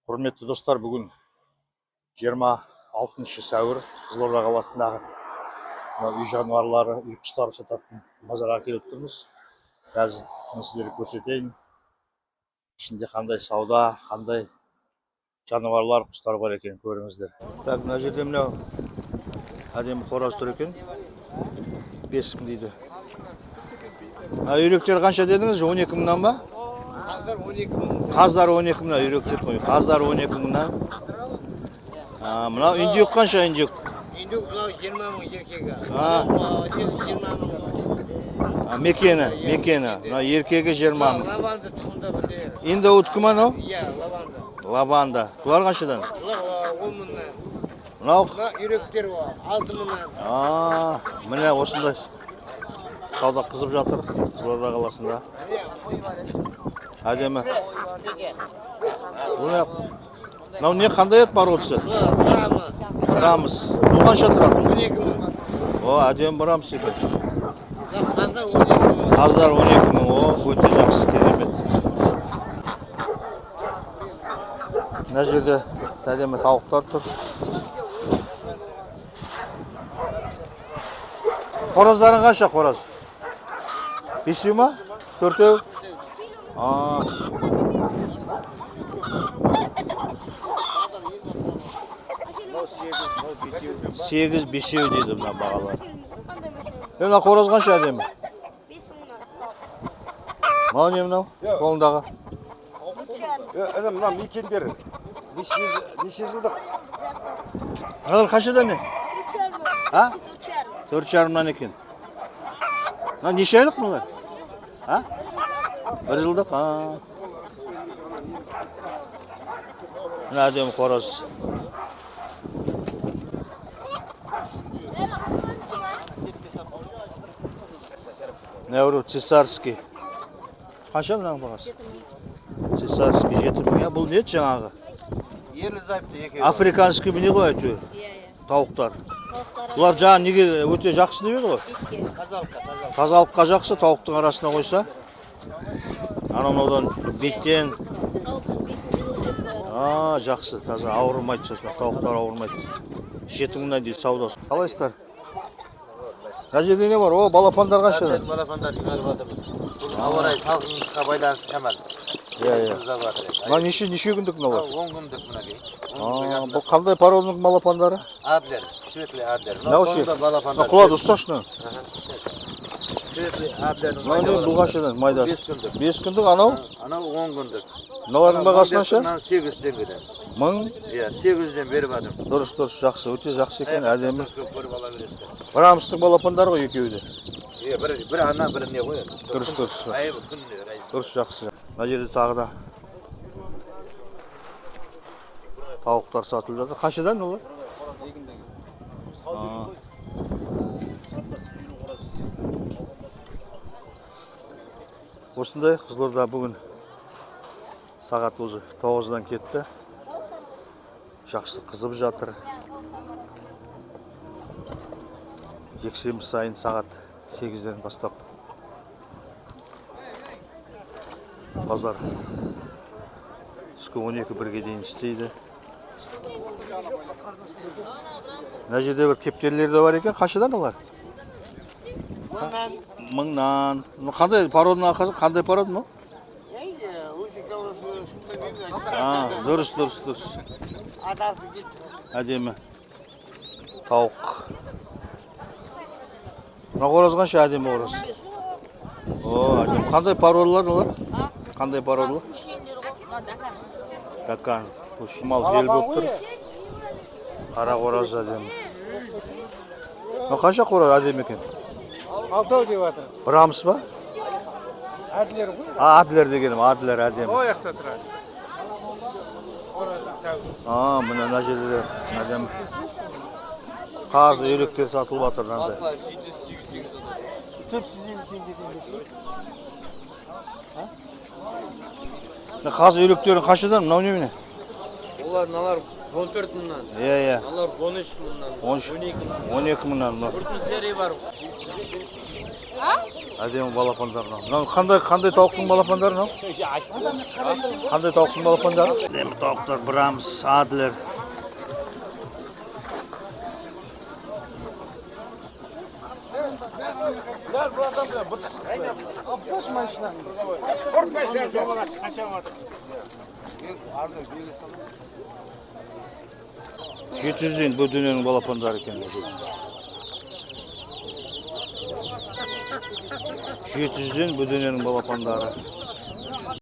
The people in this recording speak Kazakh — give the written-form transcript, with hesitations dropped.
Құрметті достар, бүгін 26 сәуір Қызылорда қаласындағы үй жануарлары, үй құстары сататын базарға келіп тұрмыз. Қазір сіздерге көрсетейін. Ішінде қандай сауда, қандай жануарлар, құстар бар екен көріңіздер. Так, мына жерде мынау әдемі қораз тұр екен. 5 мың дейді. Үйректер қанша дедіңіз? 12 мыңнан ба? Қаздар 12 мыңнан, үйректер қой. Қаздар 12 мыңнан. Мынау индюк қанша индюк? Индюк мынау 20 мың еркегі. 20 мың. Мекені. Мынау еркегі 20 мың. Лаванда тұқымда бірдер. Инда уткі ма мынау? Иә, лаванда. Лаванда. Бұлар қаншадан? Бұлар 10 мыңнан. Мынау? Мына үйректер 6 мыңнан. Міне осындай сауда қызып жатыр Қызылорда қаласында. Әдемі. Мынау не қандай ет породасы? Брамыс. Бұл қанша тұрады? 12 мың. Әдемі брамыс екен. Қаздар 12 мың. Қаздар 12 мың. Өте жақсы, керемет. Мына жерде әдемі тауықтар тұр. Қораздарын қанша қораз? 5 ма? 4-еу? 8-5 дейді мына бағалар. Мына қораз қанша әдемі? 5 мыңнан. Мынау не мынау? Қолындағы? Мына мекендер неше жылдық? Мыналар қаншадан не? 4,5 мыңнан екен. Мына неше айлық мыналар? 1 жылдық? Мына әдемі қораз. Мына цесарский. Қанша мынаның бағасы? Цесарский 7 мың. Бұл не жаңағы? Ерлі зайыпты екеуі. Африканский не ғой әйтеуір? Тауықтар. Бұлар жаңа неге өте жақсы деп еді ғой? Тазалыққа жақсы, тауықтың арасына қойса. Анаудан беттен. Жақсы, таза ауырмайды сосын, тауықтар ауырмайды. 7 мыңнан дейді саудасы. Қалайсыздар? Мына жерде не бар? Балапандар қаншадан? Балапандар шығарып жатырмыз. Ауа райы салқындыққа байланысты шамал. Мына неше күндік мыналар? 10 күндік мынау. Бұл қандай породының балапандары? Адлер, светлый адлер. Құлады ұсташыны. Светлый адлер. Бұл қаншадан? Майдас. 5 күндік. 5 күндік, анау? Анау 10 күндік. Мыналардың бағасы қанша? 8 теңгеден. 1000? Иә, 8-ден беріп жатырмын. Дұрыс, жақсы, өте жақсы екен, әдемі. Көріп ала бересіздер. Брамстың балапандары ғой екеуі де. Иә, бір ана, бір не ғой. Дұрыс. Айыбы күнде. Дұрыс, жақсы. Мына жерде тағы да тауықтар сатылып жатыр. Қаншадан олар? Осындай Қызылорда бүгін сағат өзі 9-дан кетті. Жақсы қызып жатыр. Жексенбі сайын сағат 8-ден бастап базар түскі 12-1-ге дейін істейді. Мына жерде бір кептерлер де бар екен. Қаншадан олар? 1000-нан. Қандай породының ақасы? Қандай пород мұ? Дұрыс. Әдемі тауық. Мына қораз қанша әдемі қораз? Әдемі. Қандай породалар олар? Қандай породалар? Дакан. Мал жел болып тұр. Қара қораз әдемі. Қанша қораз әдемі екен? 6 деп жатыр. Брамс ба? Адлер ғой. Адлер дегенім, Адлер әдемі. О жақта тұрады. Мына жерде әдемі. Қазы үйректер сатылып жатыр мынандай. 450 теңгеден. Қазы үйректерін қаншадан? Мынау немене? Олар налар 14 мыңнан. Иә. Налар 13 мыңнан. 12 мыңнан. Бүртін серия бар. Әдемі балапандар. Мынау қандай тауықтың балапандары мынау? Қандай тауықтың балапандары? Әдемі тауықтар, Брамс, Адлер. Апсаш машинаны. 700-ден бұл дүниенің балапандары екен. 700-ден бұл дүниенің балапандары.